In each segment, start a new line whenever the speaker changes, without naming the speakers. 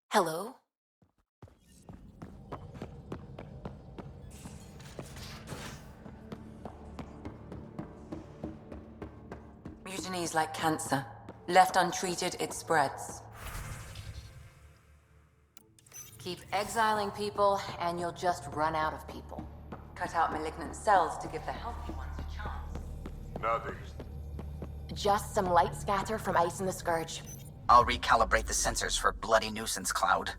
Hello? Mutiny is like cancer. Left untreated, it spreads. Keep exiling people, and you'll just run out of people. Cut out malignant cells to give the healthy ones a chance.
Nothing.
Just some light scatter from Ice and the Scourge.
I'll recalibrate the sensors for bloody nuisance cloud.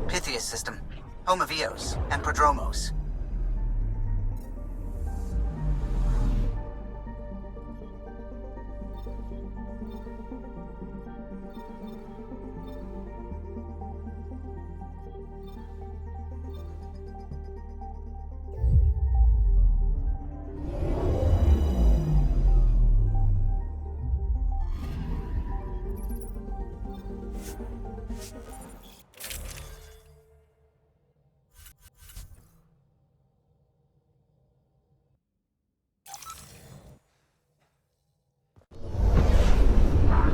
Pythias system. Home of Eos and Prodromos.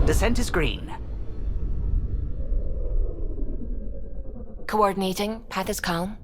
Descent is green.
Coordinating. Path is calm.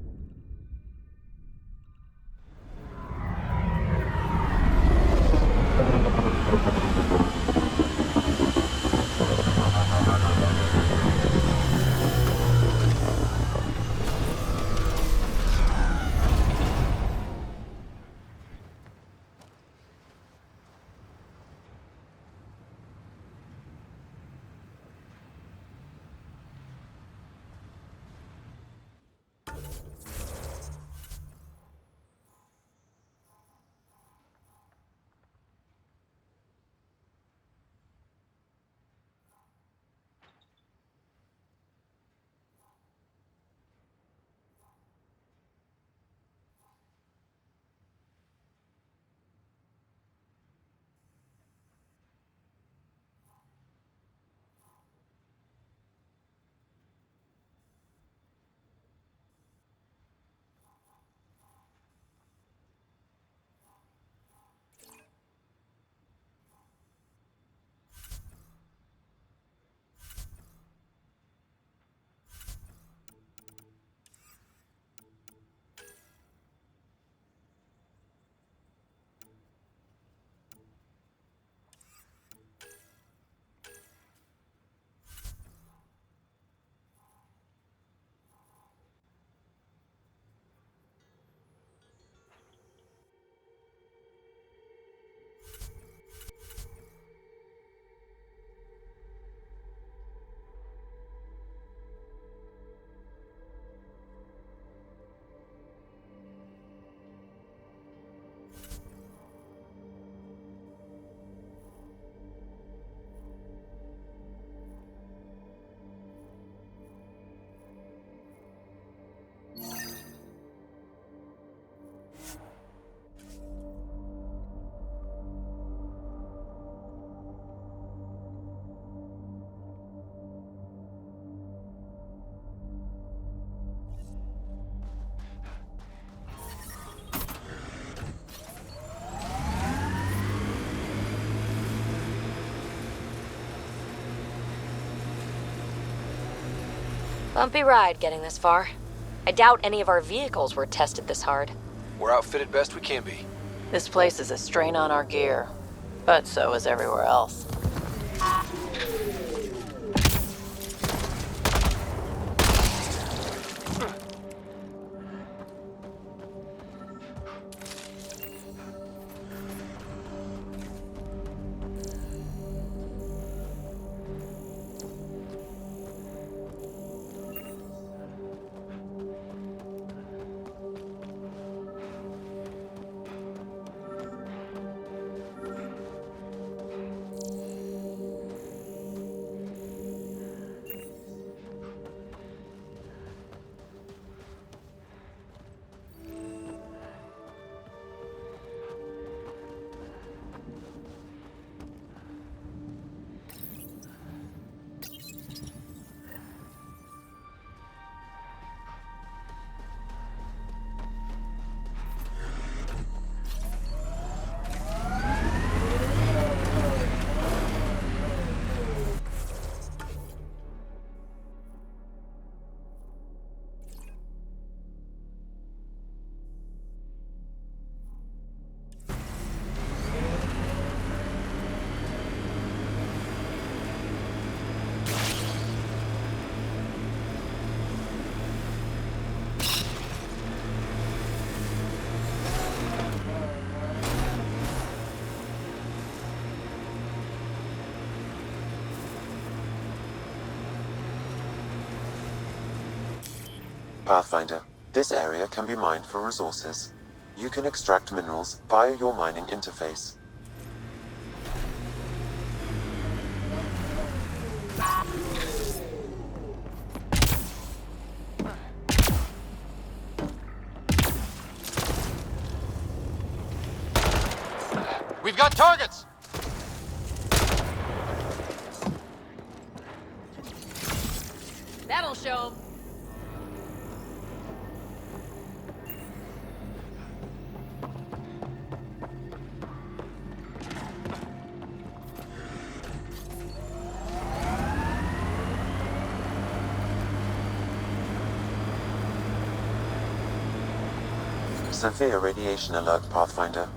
Bumpy ride getting this far. I doubt any of our vehicles were tested this hard.
We're outfitted best we can be.
This place is a strain on our gear, but so is everywhere else.
Pathfinder, this area can be mined for resources. You can extract minerals via your mining interface.
We've got targets!
That'll show 'em.
Severe radiation alert, Pathfinder.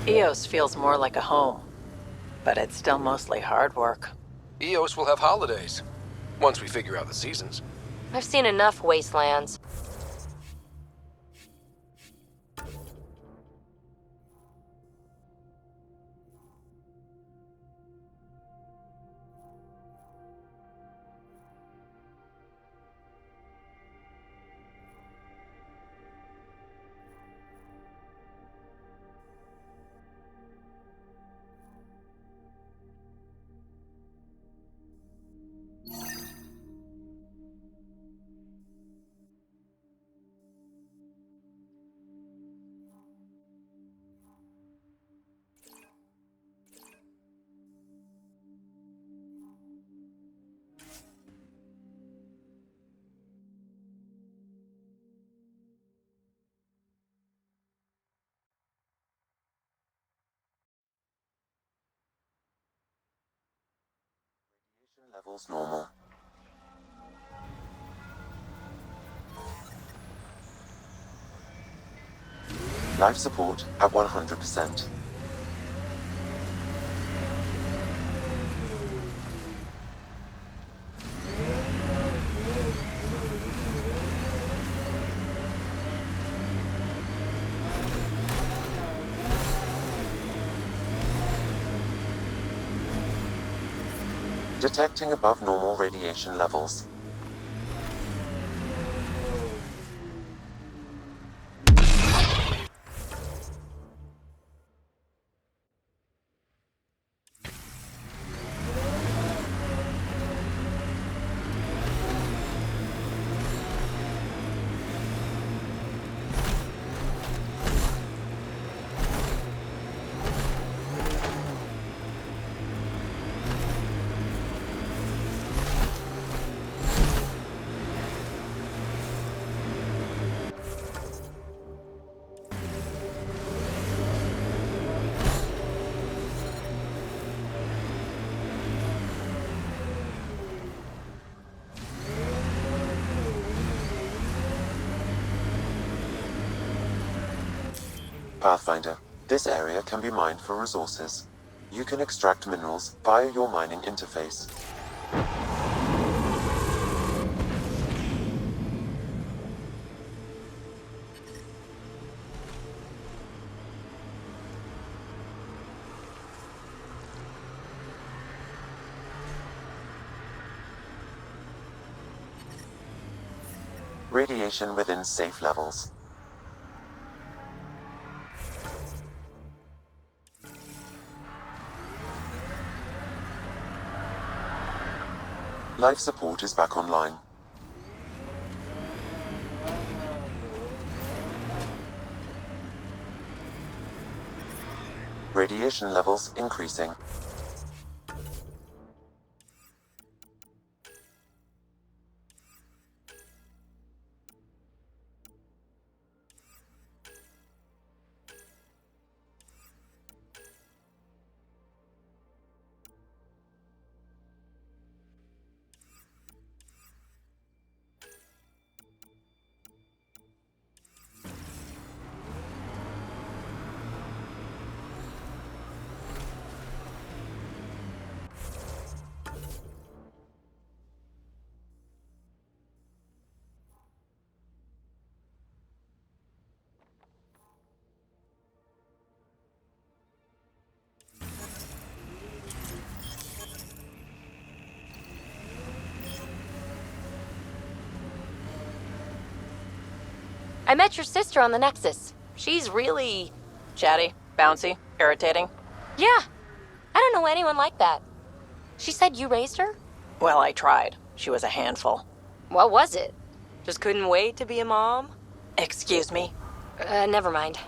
EOS feels more like a home, but it's still mostly hard work.
EOS will have holidays. Once we figure out the seasons.
I've seen enough wastelands.
Levels normal. Life support at 100%. Detecting above normal radiation levels. Pathfinder, this area can be mined for resources. You can extract minerals via your mining interface. Radiation within safe levels. Life support is back online. Radiation levels increasing.
I met your sister on the Nexus. She's really...
Chatty, bouncy, irritating.
Yeah. I don't know anyone like that. She said you raised her?
Well, I tried. She was a handful.
What was it? Just couldn't wait to be a mom?
Excuse me?
Never mind.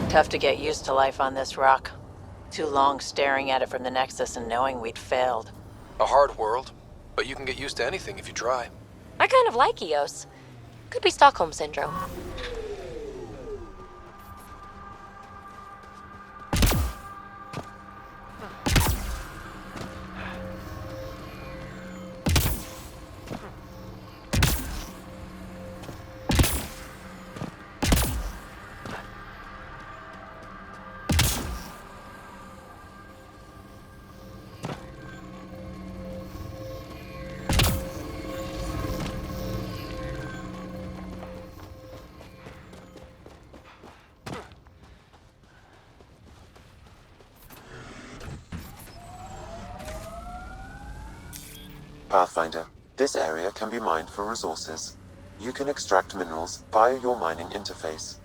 Tough to get used to life on this rock. Too long staring at it from the Nexus and knowing we'd failed.
A hard world, but you can get used to anything if you try.
I kind of like Eos. Could be Stockholm Syndrome.
Pathfinder. This area can be mined for resources. You can extract minerals via your mining interface.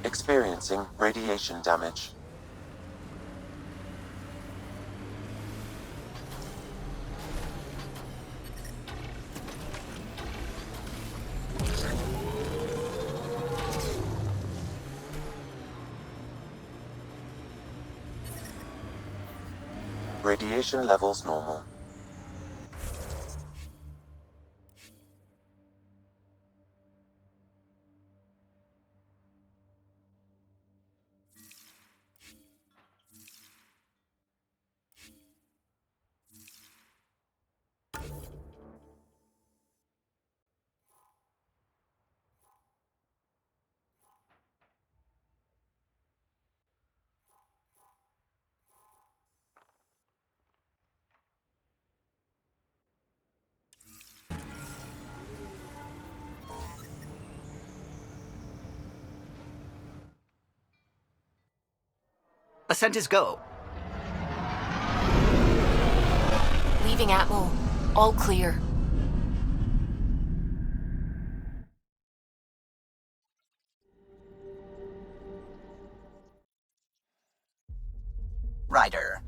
Experiencing radiation damage. Radiation levels normal.
Ascent is go.
Leaving Atmo. All clear.
Ryder.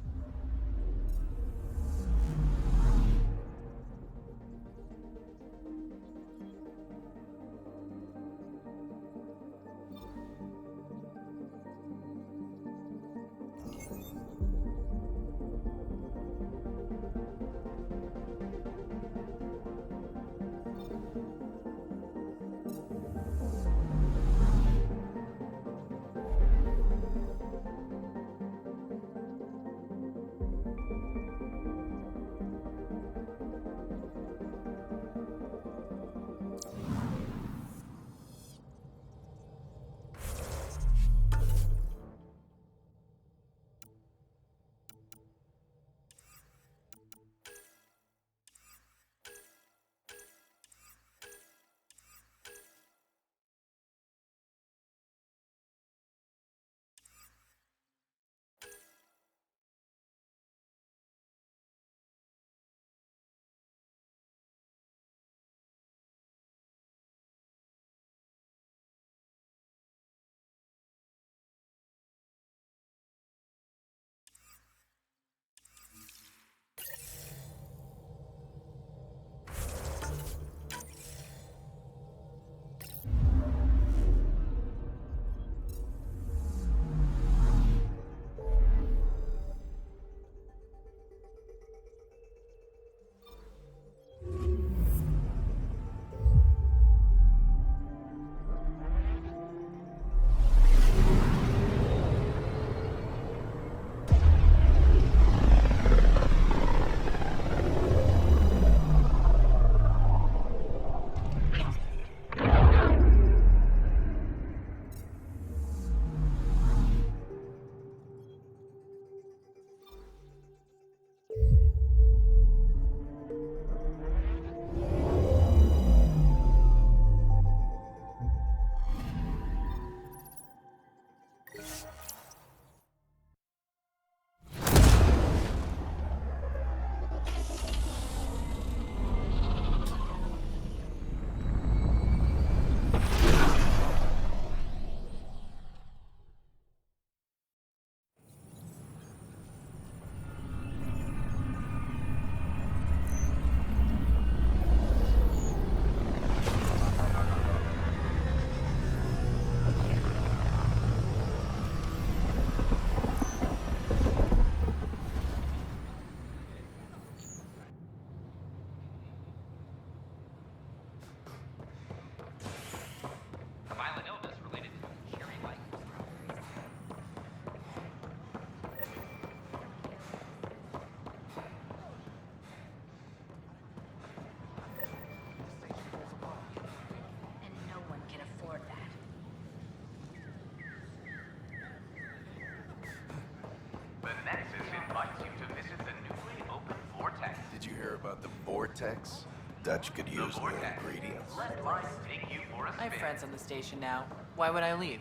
Vortex? Dutch could use more ingredients.
I have friends on the station now. Why would I leave?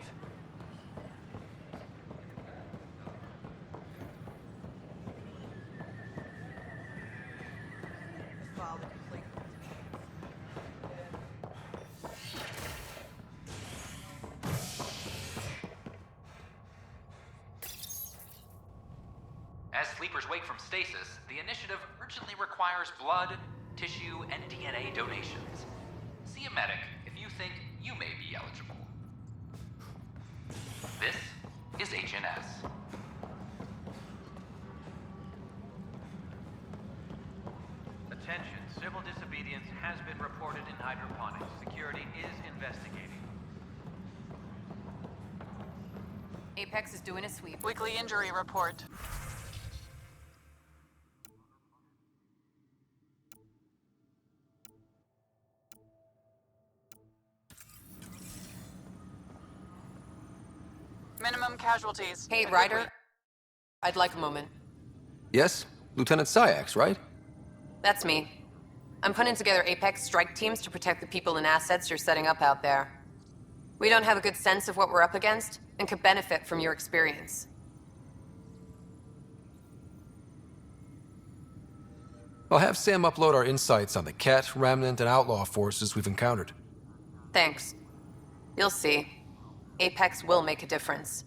As sleepers wake from stasis, the initiative urgently requires blood, tissue, and DNA donations. See a medic if you think you may be eligible. This is HNS.
Attention, civil disobedience has been reported in hydroponics. Security is investigating.
Apex is doing a sweep.
Weekly injury report. Minimum casualties.
Hey, Ryder. I'd like a moment.
Yes? Lieutenant Syax, right?
That's me. I'm putting together Apex strike teams to protect the people and assets you're setting up out there. We don't have a good sense of what we're up against, and could benefit from your experience.
I'll have Sam upload our insights on the Ket, Remnant, and Outlaw forces we've encountered.
Thanks. You'll see. Apex will make a difference.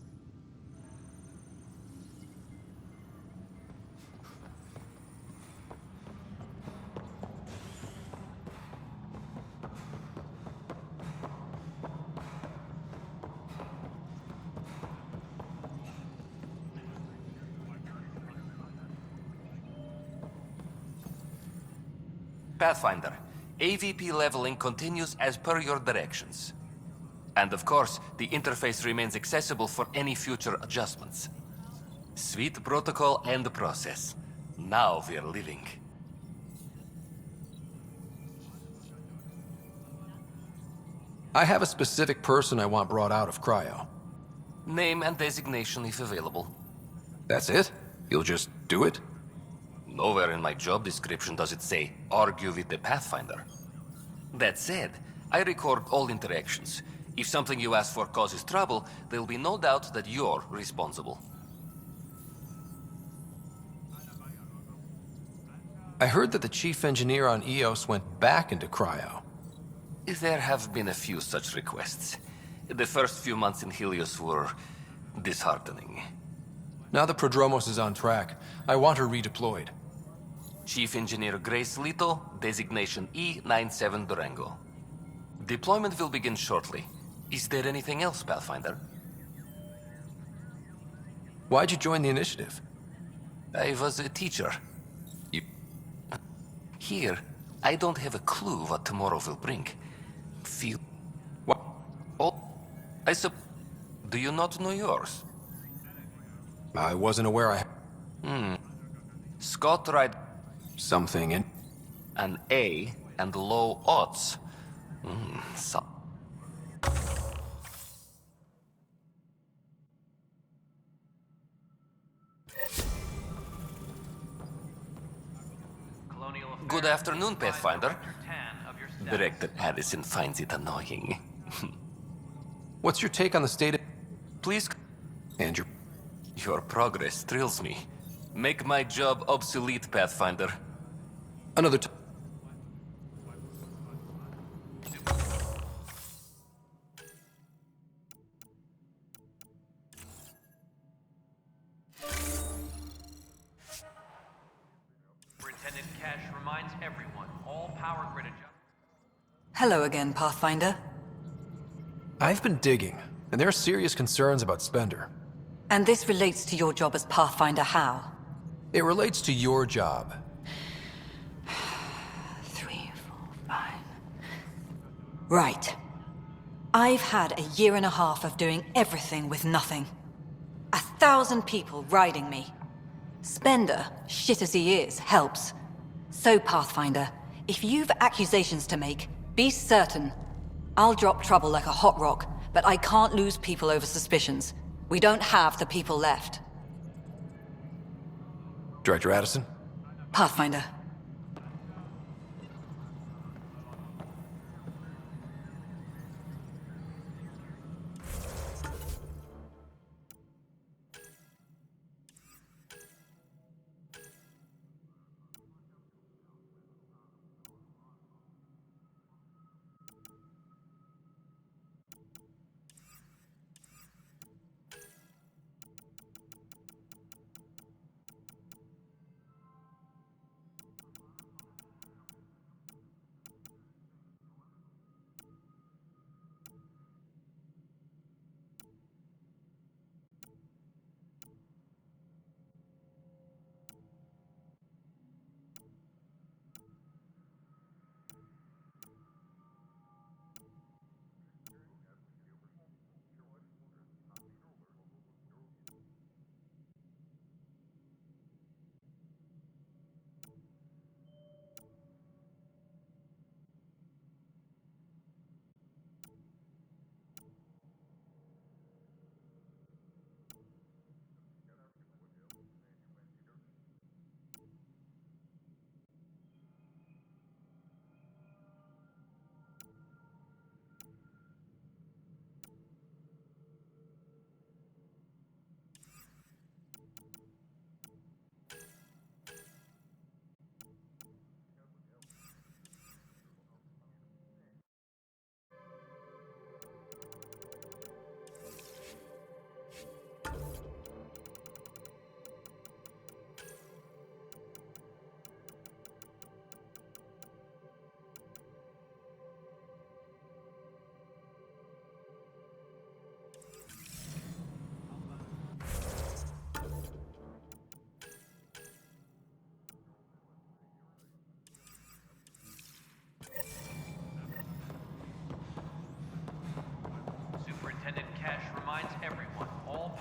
Pathfinder, AVP leveling continues as per your directions. And of course, the interface remains accessible for any future adjustments. Sweet protocol and process. Now we're living.
I have a specific person I want brought out of cryo.
Name and designation if available.
That's it? You'll just do it?
Nowhere in my job description does it say, argue with the Pathfinder. That said, I record all interactions. If something you ask for causes trouble, there'll be no doubt that you're responsible.
I heard that the chief engineer on EOS went back into cryo.
There have been a few such requests. The first few months in Helios were disheartening.
Now that Prodromos is on track, I want her redeployed.
Chief Engineer Grace Leto, designation E97 Durango. Deployment will begin shortly. Is there anything else, Pathfinder?
Why'd you join the initiative?
I was a teacher. Here, I don't have a clue what tomorrow will bring. Feel...
What?
Oh, do you not know yours?
I wasn't aware I...
Scott Wright...
Something in...
An A and low odds.
Colonial Affairs,
Good afternoon, Pathfinder.
Director Tan of your staff.
Director Addison finds it annoying.
What's your take on the state of...
Please...
Andrew?
Your progress thrills me. Make my job obsolete, Pathfinder.
Another
Superintendent Cash reminds everyone, all power grid adjustments.
Hello again, Pathfinder.
I've been digging, and there are serious concerns about Spender.
And this relates to your job as Pathfinder how?
It relates to your job.
3, 4, 5... Right. I've had a year and a half of doing everything with nothing. 1,000 people riding me. Spender, shit as he is, helps. So, Pathfinder, if you've accusations to make, be certain. I'll drop trouble like a hot rock, but I can't lose people over suspicions. We don't have the people left.
Director Addison?
Pathfinder.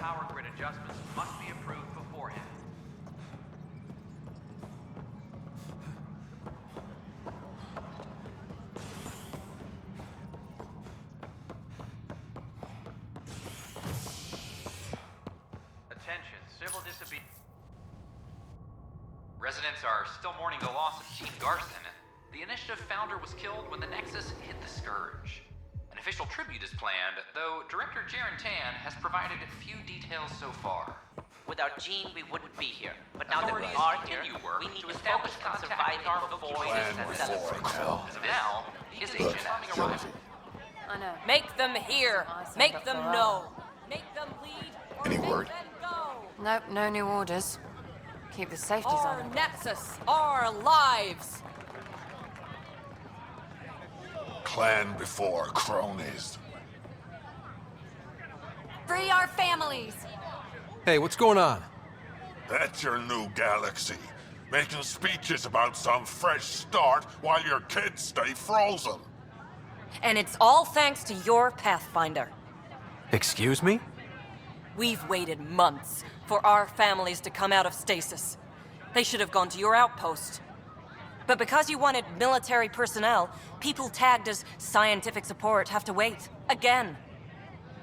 power grid adjustments must be approved beforehand. Attention, civil disobedience. Residents are still mourning the loss of Chief Garson. The Initiative founder was killed when the Nexus hit the Scourge. An official tribute is planned, though Director Jaren Tan has provided few details so far.
Without Jean, we wouldn't be here. But now that we
Authorities
are here,
continue work
we need
to
to
establish
focus on
contact
surviving
with
before
Plan
we
before,
As of now, is HNS.
Jonesy.
I know.
Make them hear. Make them know. Make them lead. Or
Any
make
word?
them go.
Nope, no new orders. Keep the safeties
Our
on.
Nexus, our lives.
Clan before cronies.
Free our families.
Hey, what's going on?
That's your new galaxy. Making speeches about some fresh start while your kids stay frozen.
And it's all thanks to your Pathfinder.
Excuse me?
We've waited months for our families to come out of stasis. They should have gone to your outpost. But because you wanted military personnel, people tagged as scientific support have to wait. Again.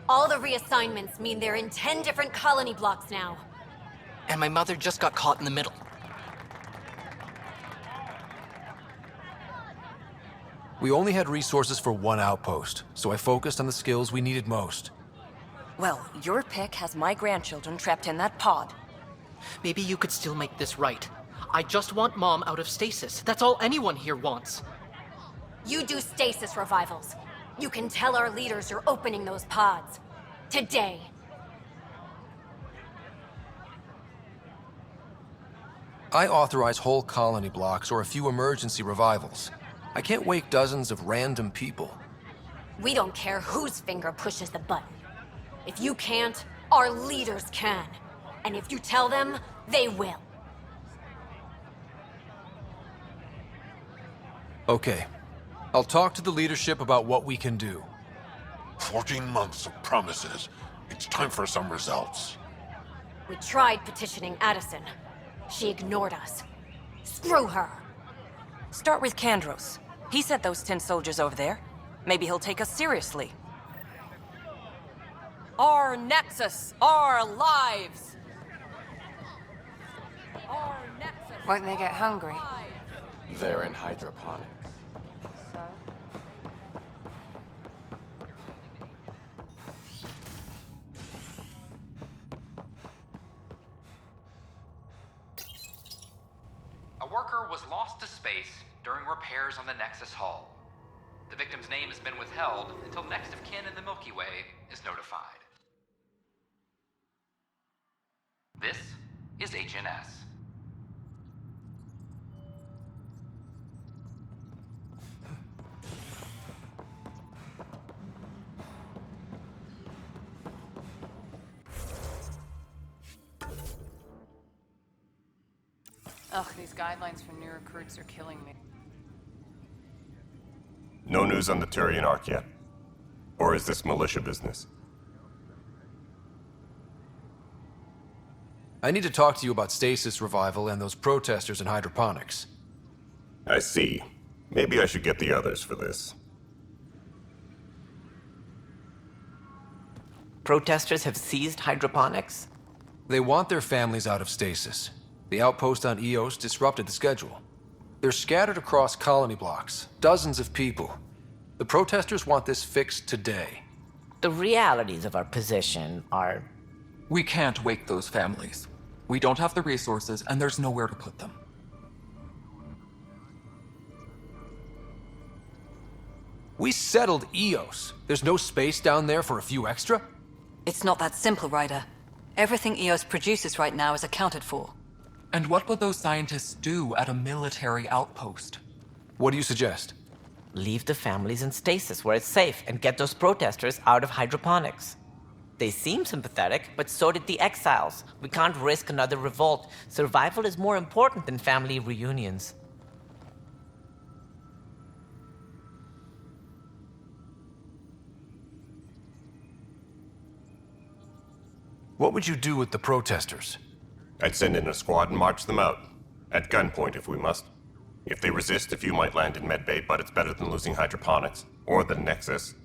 All the reassignments mean they're in 10 different colony blocks now.
And my mother just got caught in the middle.
We only had resources for one outpost, so I focused on the skills we needed most.
Well, your pick has my grandchildren trapped in that pod.
Maybe you could still make this right. I just want Mom out of stasis. That's all anyone here wants.
You do stasis revivals. You can tell our leaders you're opening those pods. Today.
I authorize whole colony blocks or a few emergency revivals. I can't wake dozens of random people.
We don't care whose finger pushes the button. If you can't, our leaders can. And if you tell them, they will.
Okay. I'll talk to the leadership about what we can do.
14 months of promises. It's time for some results.
We tried petitioning Addison. She ignored us. Screw her.
Start with Kandros. He sent those 10 soldiers over there. Maybe he'll take us seriously. Our Nexus, our lives. Our Nexus.
Won't they get hungry?
They're in hydroponics.
A worker was lost to space during repairs on the Nexus Hull. The victim's name has been withheld until next of kin in the Milky Way is notified. This is HNS.
Ugh, these guidelines for new recruits are killing me.
No news on the Turian Ark yet? Or is this militia business?
I need to talk to you about stasis revival and those protesters in hydroponics.
I see. Maybe I should get the others for this.
Protesters have seized hydroponics?
They want their families out of stasis. The outpost on Eos disrupted the schedule. They're scattered across colony blocks, dozens of people. The protesters want this fixed today.
The realities of our position are...
We can't wake those families. We don't have the resources, and there's nowhere to put them.
We settled Eos. There's no space down there for a few extra?
It's not that simple, Ryder. Everything Eos produces right now is accounted for.
And what would those scientists do at a military outpost?
What do you suggest?
Leave the families in stasis where it's safe and get those protesters out of hydroponics. They seem sympathetic, but so did the exiles. We can't risk another revolt. Survival is more important than family reunions.
What would you do with the protesters?
I'd send in a squad and march them out. At gunpoint if we must. If they resist, a few might land in Medbay, but it's better than losing hydroponics. Or the Nexus.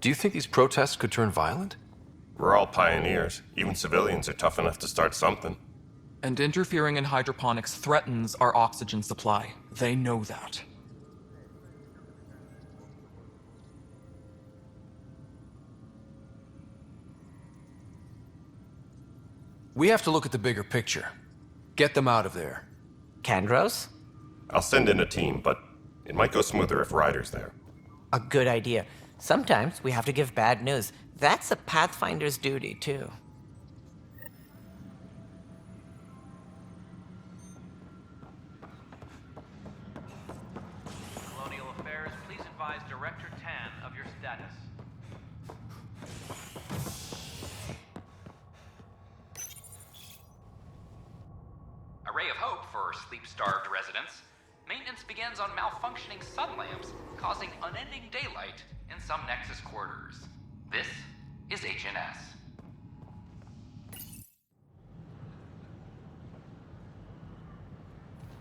Do you think these protests could turn violent?
We're all pioneers. Even civilians are tough enough to start something.
And interfering in hydroponics threatens our oxygen supply. They know that.
We have to look at the bigger picture. Get them out of there.
Kandros?
I'll send in a team, but it might go smoother if Ryder's there.
A good idea. Sometimes we have to give bad news. That's a Pathfinder's duty, too.
Colonial Affairs, please advise Director Tan of your status. A ray of hope for sleep-starved residents. Maintenance begins on malfunctioning sun lamps, causing unending daylight in some Nexus quarters. This is HNS.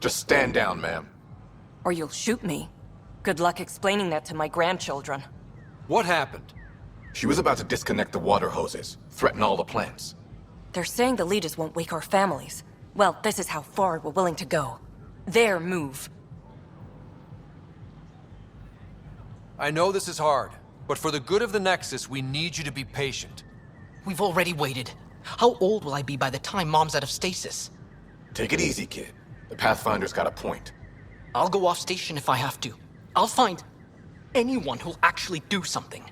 Just stand down, ma'am.
Or you'll shoot me. Good luck explaining that to my grandchildren.
What happened?
She was about to disconnect the water hoses, threaten all the plants.
They're saying the leaders won't wake our families. Well, this is how far we're willing to go. Their move.
I know this is hard, but for the good of the Nexus, we need you to be patient.
We've already waited. How old will I be by the time Mom's out of stasis?
Take it easy, kid. The Pathfinder's got a point.
I'll go off station if I have to. I'll find anyone who'll actually do something.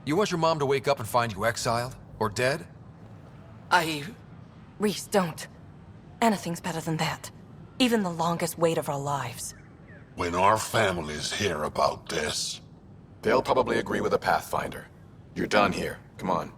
You want your mom to wake up and find you exiled? Or dead?
Reese, don't. Anything's better than that. Even the longest wait of our lives.
When our families hear about this...
They'll probably agree with the Pathfinder. You're done here. Come on.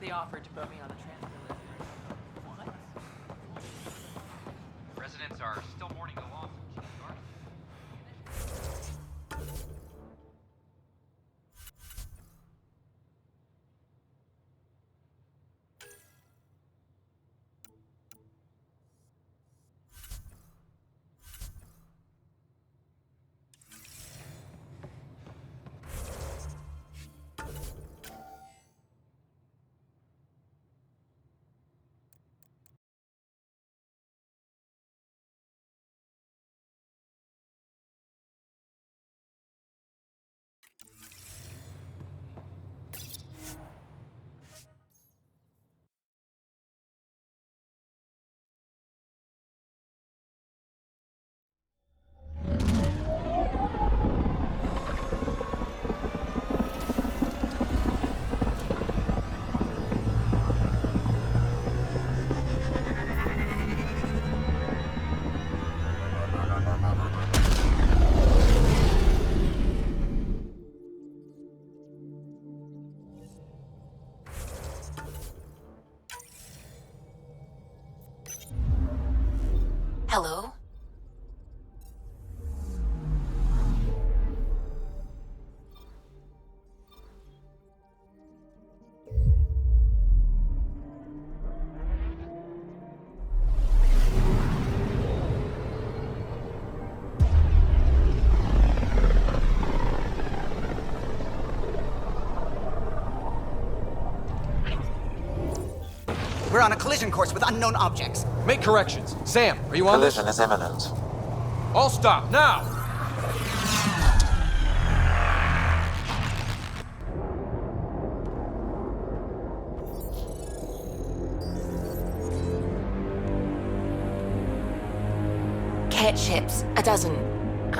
They offered to put me on a transfer list. What?
Residents are still mourning the loss of Chief Garson.
Hello?
We're on a collision course with unknown objects.
Make corrections. Sam, are you on this?
Collision is imminent.
All stop, now!
Cat ships. A dozen.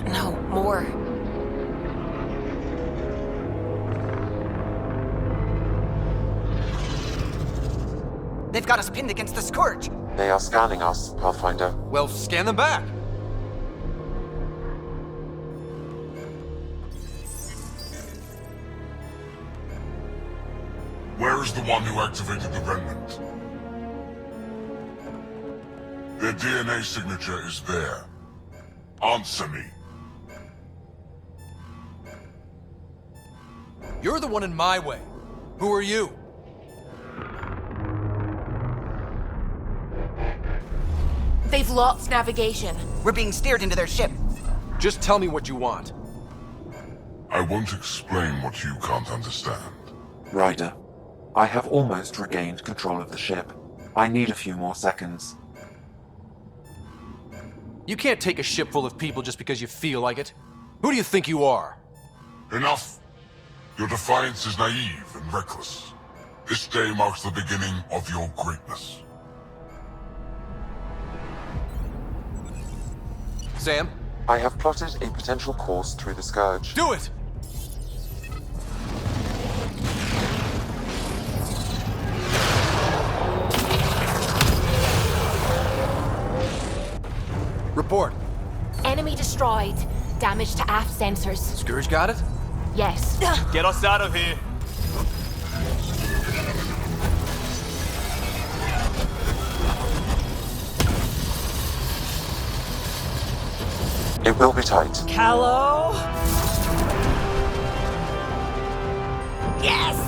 No, more.
They've got us pinned against the Scourge.
They are scanning us, Pathfinder.
Well, scan them back!
Where is the one who activated the remnant? Their DNA signature is there. Answer me.
You're the one in my way. Who are you?
They've lost navigation.
We're being steered into their ship.
Just tell me what you want.
I won't explain what you can't understand.
Ryder, I have almost regained control of the ship. I need a few more seconds.
You can't take a ship full of people just because you feel like it. Who do you think you are?
Enough! Your defiance is naive and reckless. This day marks the beginning of your greatness.
Sam?
I have plotted a potential course through the Scourge.
Do it! Report.
Enemy destroyed. Damage to aft sensors.
Scourge got it?
Yes.
Get us out of here.
It will be tight.
Callow? Yes!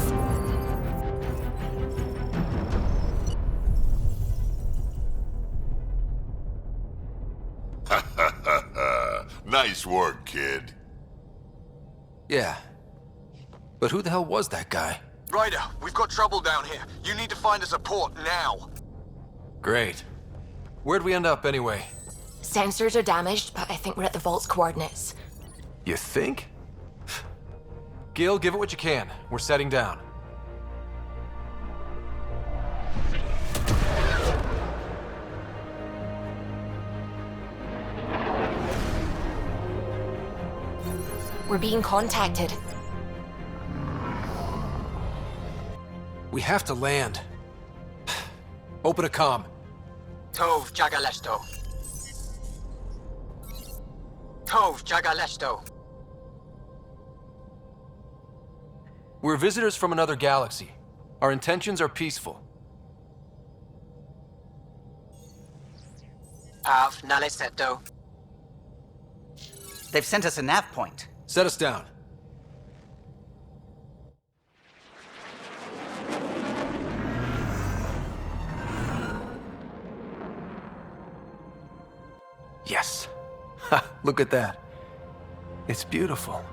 Nice work, kid.
Yeah. But who the hell was that guy?
Ryder, we've got trouble down here. You need to find us a port now.
Great. Where'd we end up anyway?
Sensors are damaged, but I think we're at the vault's coordinates.
You think? Gil, give it what you can. We're setting down.
We're being contacted.
We have to land. Open a comm.
Tov Jagalesto. Tov Jagalesto.
We're visitors from another galaxy. Our intentions are peaceful.
Av Naleseto. They've sent us a nav point.
Set us down. Yes. Ha, look at that. It's beautiful.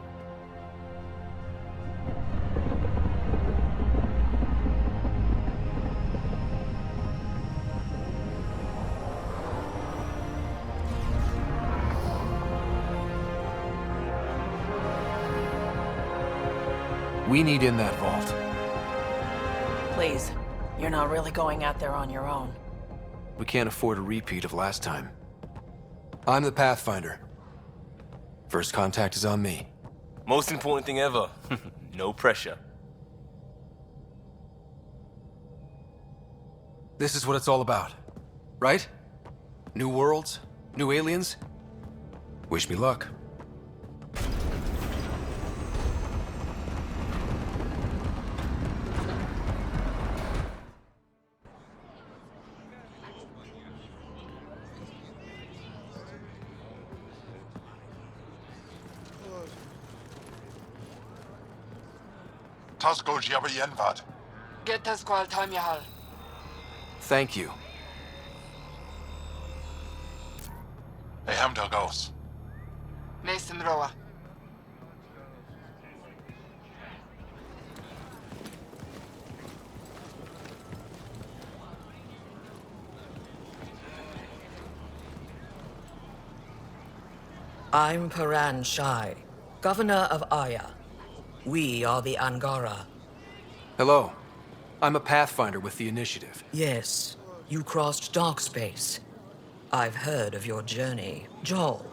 We need in that vault.
Please, you're not really going out there on your own.
We can't afford a repeat of last time. I'm the Pathfinder. First contact is on me.
Most important thing ever. No pressure.
This is what it's all about, right? New worlds, new aliens. Wish me luck.
Tasko Jabba Yenvad.
Get us Squal Tamyahal.
Thank you.
Hey, Hamdal Gauss.
Mason Roa.
I'm Paran Shai, Governor of Aya. We are the Angara.
Hello. I'm a Pathfinder with the Initiative.
Yes, you crossed dark space. I've heard of your journey, Joel.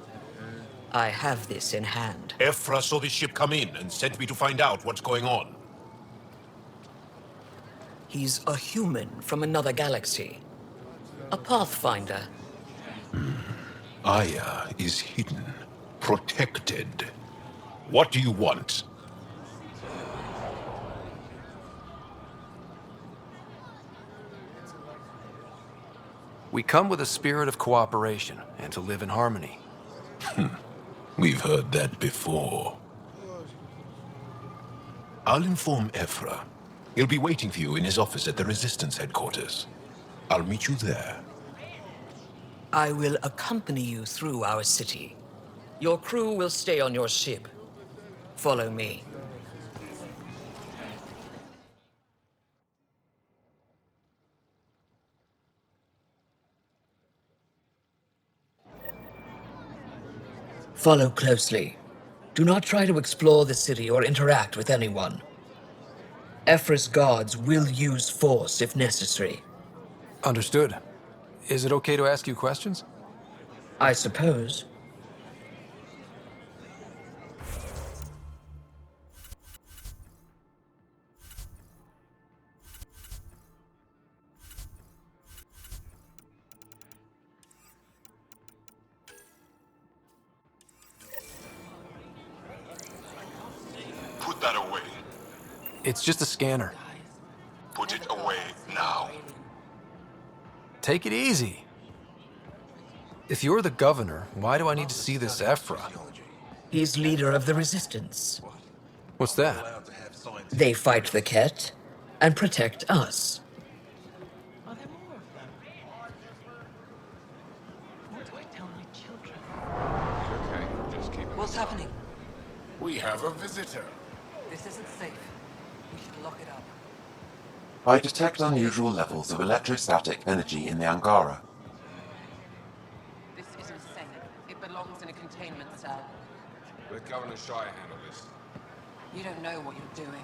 I have this in hand.
Ephra saw this ship come in and sent me to find out what's going on.
He's a human from another galaxy. A pathfinder.
Aya is hidden, protected. What do you want?
We come with a spirit of cooperation and to live in harmony.
We've heard that before. I'll inform Ephra. He'll be waiting for you in his office at the Resistance headquarters. I'll meet you there.
I will accompany you through our city. Your crew will stay on your ship. Follow me. Follow closely. Do not try to explore the city or interact with anyone. Ephra's guards will use force if necessary.
Understood. Is it okay to ask you questions?
I suppose.
Put that away.
It's just a scanner.
Put it away now.
Take it easy. If you're the governor, why do I need to see this Ephra?
He's leader of the Resistance.
What's that?
They fight the Ket and protect us.
What's happening?
We have a visitor.
This isn't safe. We should lock it up.
I detect unusual levels of electrostatic energy in the Angara.
This isn't safe. It belongs in a containment cell.
Let Governor Shire handle this.
You don't know what you're doing.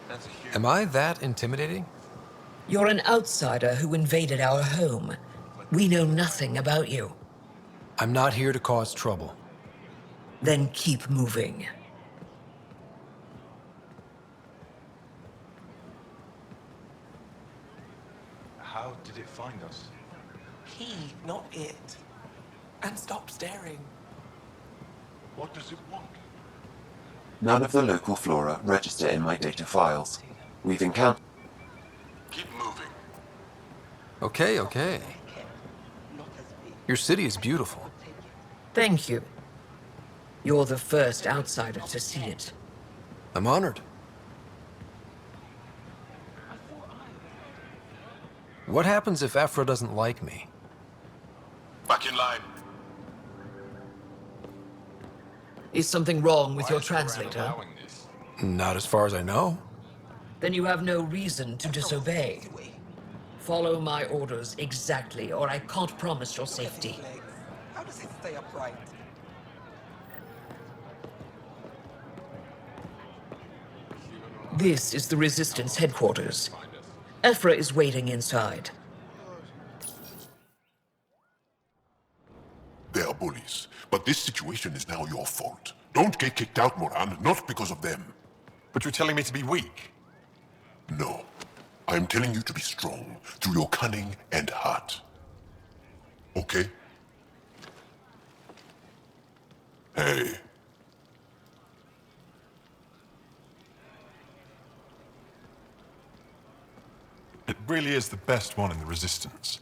That's a huge...
Am I that intimidating?
You're an outsider who invaded our home. We know nothing about you.
I'm not here to cause trouble.
Then keep moving.
How did it find us?
He, not it. And stop staring.
What does it want?
None of the local flora register in my data files. We've encountered...
Keep moving.
Okay. Your city is beautiful.
Thank you. You're the first outsider to see it.
I'm honored. What happens if Ephra doesn't like me?
Back in line.
Is something wrong with your translator?
Not as far as I know.
Then you have no reason to disobey. Follow my orders exactly, or I can't promise your safety.
How does it stay upright?
This is the Resistance headquarters. Ephra is waiting inside.
They are bullies, but this situation is now your fault. Don't get kicked out, Moran, not because of them.
But you're telling me to be weak?
No. I'm telling you to be strong through your cunning and heart. Okay? Hey.
It really is the best one in the Resistance.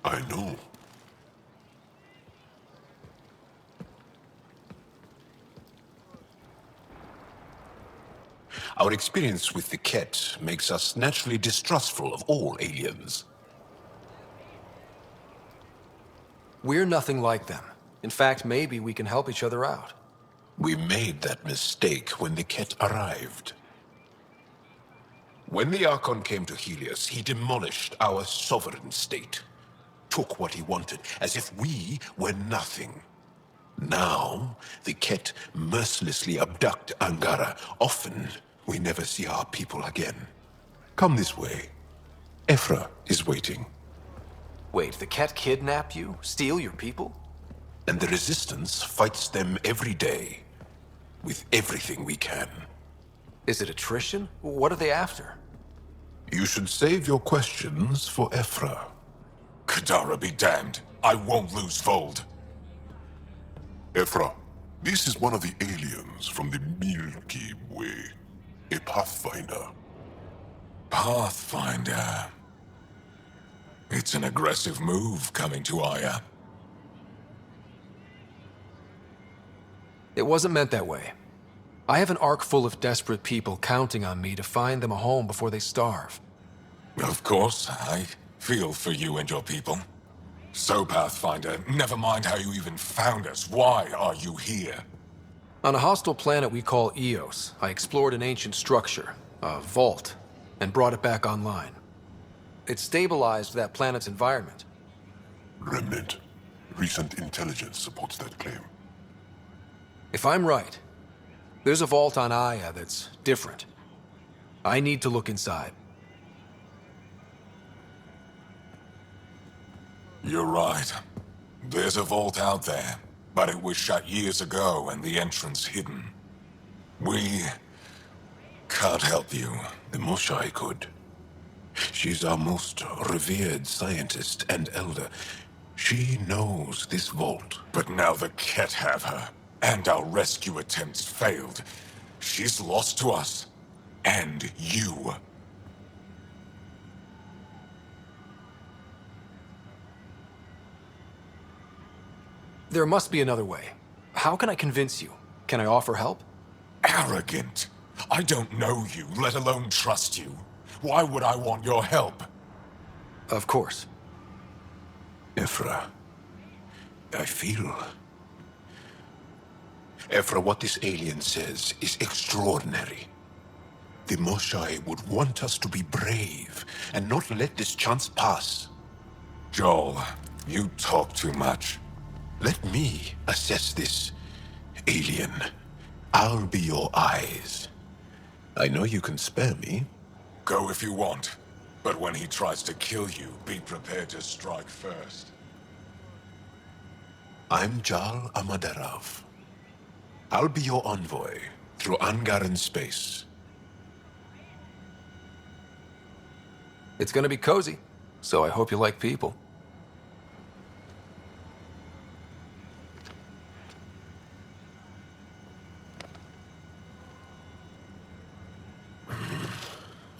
I know. Our experience with the Ket makes us naturally distrustful of all aliens.
We're nothing like them. In fact, maybe we can help each other out.
We made that mistake when the Ket arrived. When the Archon came to Helios, he demolished our sovereign state. Took what he wanted, as if we were nothing. Now, the Ket mercilessly abduct Angara. Often, we never see our people again. Come this way. Ephra is waiting.
Wait, the Ket kidnap you? Steal your people?
And the Resistance fights them every day. With everything we can.
Is it attrition? What are they after?
You should save your questions for Ephra.
Kadara be damned. I won't lose Vold.
Ephra, this is one of the aliens from the Milky Way. A Pathfinder.
Pathfinder. It's an aggressive move coming to Aya.
It wasn't meant that way. I have an ark full of desperate people counting on me to find them a home before they starve.
Of course, I feel for you and your people. So, Pathfinder, never mind how you even found us. Why are you here?
On a hostile planet we call Eos, I explored an ancient structure, a vault, and brought it back online. It stabilized that planet's environment.
Remnant. Recent intelligence supports that claim.
If I'm right, there's a vault on Aya that's different. I need to look inside.
You're right. There's a vault out there, but it was shut years ago and the entrance hidden. We can't help you.
The Moshai could. She's our most revered scientist and elder. She knows this vault.
But now the Ket have her, and our rescue attempts failed. She's lost to us. And you.
There must be another way. How can I convince you? Can I offer help?
Arrogant. I don't know you, let alone trust you. Why would I want your help?
Of course.
Ephra, I feel... Ephra, what this alien says is extraordinary. The Moshai would want us to be brave and not let this chance pass.
Joel, you talk too much.
Let me assess this, alien. I'll be your eyes. I know you can spare me.
Go if you want, but when he tries to kill you, be prepared to strike first.
I'm Jal Amaderav. I'll be your envoy through Angaran space.
It's gonna be cozy, so I hope you like people.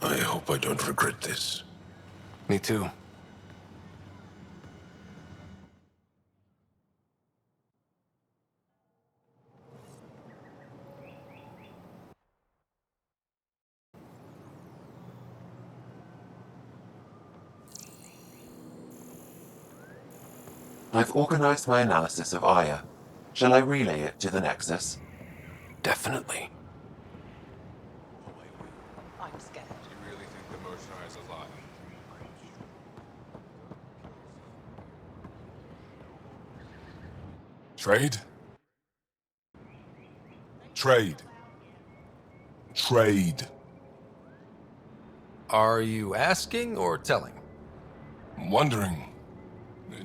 I hope I don't regret this.
Me too.
I've organized my analysis of Aya. Shall I relay it to the Nexus?
Definitely.
I'm scared.
Do you really think the Moshai is alive?
Trade? Trade. Trade.
Are you asking or telling?
Wondering.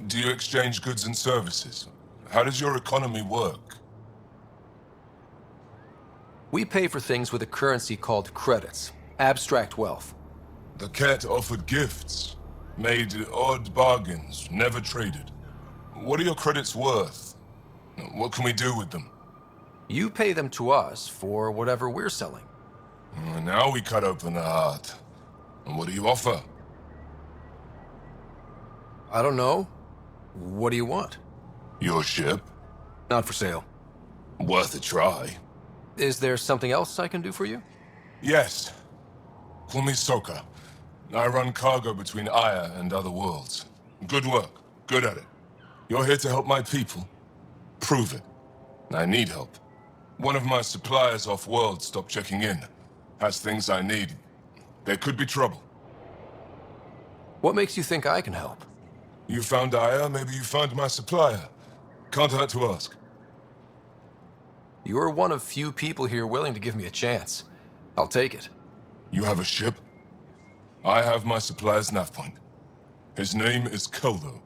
Do you exchange goods and services? How does your economy work?
We pay for things with a currency called credits. Abstract wealth.
The Ket offered gifts. Made odd bargains, never traded. What are your credits worth? What can we do with them?
You pay them to us for whatever we're selling.
Now we cut open the heart. And what do you offer?
I don't know. What do you want?
Your ship?
Not for sale.
Worth a try.
Is there something else I can do for you?
Yes. Call me Soka. I run cargo between Aya and other worlds. Good work. Good at it. You're here to help my people. Prove it. I need help. One of my suppliers off-world stopped checking in. Has things I need. There could be trouble.
What makes you think I can help?
You found Aya, maybe you found my supplier. Can't hurt to ask.
You're one of few people here willing to give me a chance. I'll take it.
You have a ship? I have my supplier's nav point. His name is Keldo.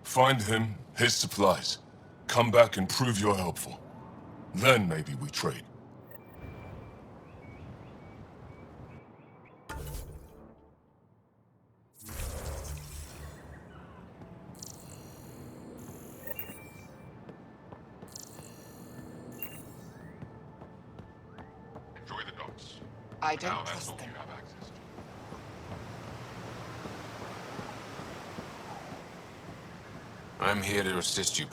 Find him, his supplies. Come back and prove you're helpful. Then maybe we trade.
I don't trust them.
I'm here to assist you.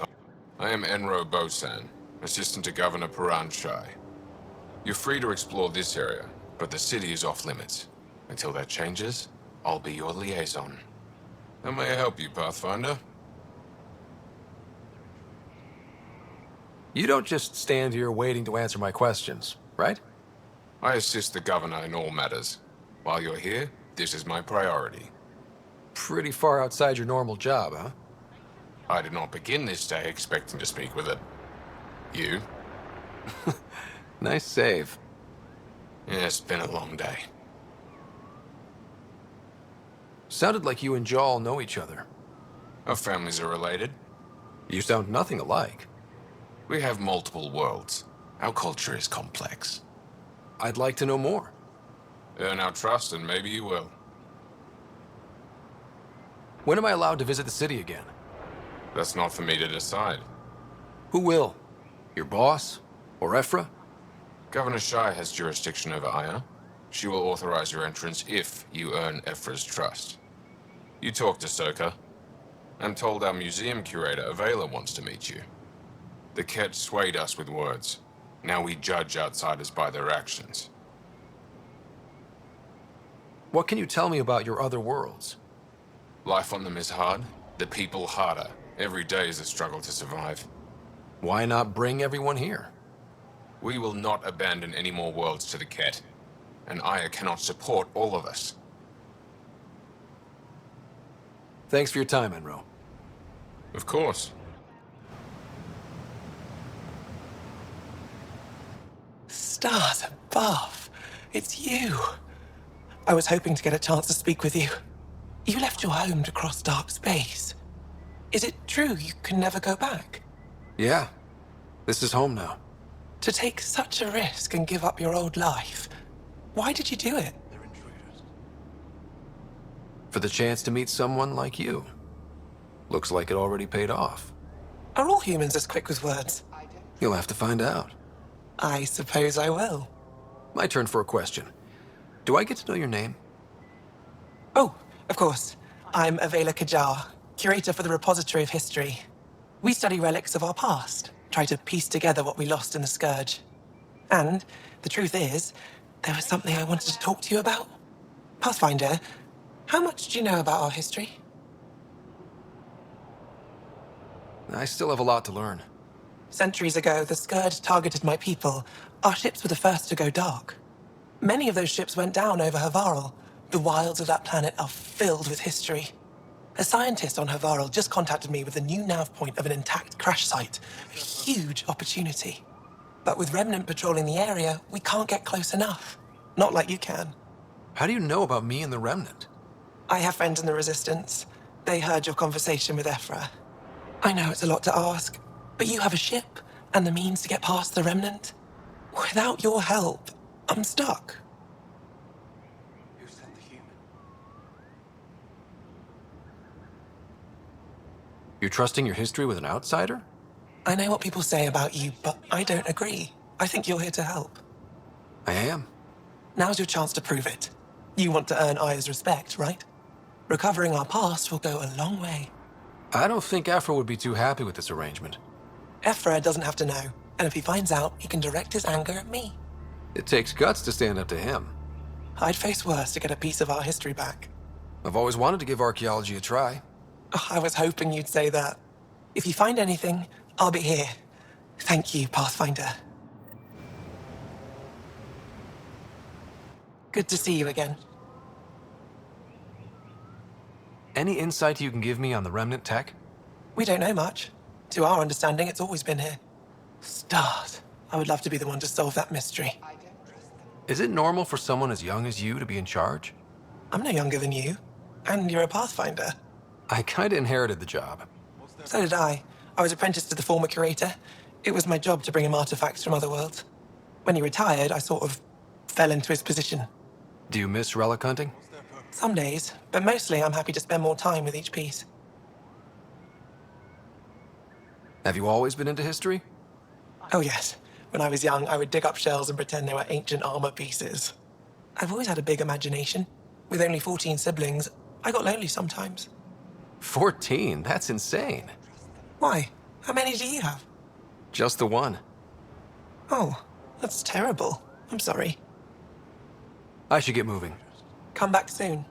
I am Enro Bosan, assistant to Governor Paran Shai. You're free to explore this area, but the city is off limits. Until that changes, I'll be your liaison. How may I help you, Pathfinder?
You don't just stand here waiting to answer my questions, right?
I assist the Governor in all matters. While you're here, this is my priority.
Pretty far outside your normal job, huh?
I did not begin this day expecting to speak with it. You?
Nice save.
Yeah, it's been a long day.
Sounded like you and Jaal know each other.
Our families are related.
You sound nothing alike.
We have multiple worlds. Our culture is complex.
I'd like to know more.
Earn our trust and maybe you will.
When am I allowed to visit the city again?
That's not for me to decide.
Who will? Your boss? Or Ephra?
Governor Shai has jurisdiction over Aya. She will authorize your entrance if you earn Ephra's trust. You talk to Soka. I'm told our museum curator, Avela, wants to meet you. The Ket swayed us with words. Now we judge outsiders by their actions.
What can you tell me about your other worlds?
Life on them is hard, the people harder. Every day is a struggle to survive.
Why not bring everyone here?
We will not abandon any more worlds to the Ket. And Aya cannot support all of us.
Thanks for your time, Enro.
Of course.
Stars above. It's you. I was hoping to get a chance to speak with you. You left your home to cross dark space. Is it true you can never go back?
Yeah. This is home now.
To take such a risk and give up your old life, why did you do it?
For the chance to meet someone like you. Looks like it already paid off.
Are all humans as quick with words?
You'll have to find out.
I suppose I will.
My turn for a question. Do I get to know your name?
Oh, of course. I'm Avela Kajar, curator for the Repository of History. We study relics of our past, try to piece together what we lost in the Scourge. And the truth is, there was something I wanted to talk to you about. Pathfinder, how much do you know about our history?
I still have a lot to learn.
Centuries ago, the Scourge targeted my people. Our ships were the first to go dark. Many of those ships went down over Havarl. The wilds of that planet are filled with history. A scientist on Havarl just contacted me with a new nav point of an intact crash site. A huge opportunity. But with Remnant patrolling the area, we can't get close enough. Not like you can.
How do you know about me and the Remnant?
I have friends in the Resistance. They heard your conversation with Ephra. I know it's a lot to ask, but you have a ship and the means to get past the Remnant. Without your help, I'm stuck.
Who sent the human?
You're trusting your history with an outsider?
I know what people say about you, but I don't agree. I think you're here to help.
I am.
Now's your chance to prove it. You want to earn Aya's respect, right? Recovering our past will go a long way.
I don't think Ephra would be too happy with this arrangement.
Ephra doesn't have to know, and if he finds out, he can direct his anger at me.
It takes guts to stand up to him.
I'd face worse to get a piece of our history back.
I've always wanted to give archaeology a try.
Oh, I was hoping you'd say that. If you find anything, I'll be here. Thank you, Pathfinder. Good to see you again.
Any insight you can give me on the Remnant tech?
We don't know much. To our understanding, it's always been here. Stars. I would love to be the one to solve that mystery.
Is it normal for someone as young as you to be in charge?
I'm no younger than you. And you're a Pathfinder.
I kinda inherited the job.
So did I. I was apprenticed to the former curator. It was my job to bring him artifacts from other worlds. When he retired, I sort of fell into his position.
Do you miss relic hunting?
Some days, but mostly I'm happy to spend more time with each piece.
Have you always been into history?
Oh yes. When I was young, I would dig up shells and pretend they were ancient armor pieces. I've always had a big imagination. With only 14 siblings, I got lonely sometimes.
14? That's insane.
Why? How many do you have?
Just the one.
Oh, that's terrible. I'm sorry.
I should get moving.
Come back soon.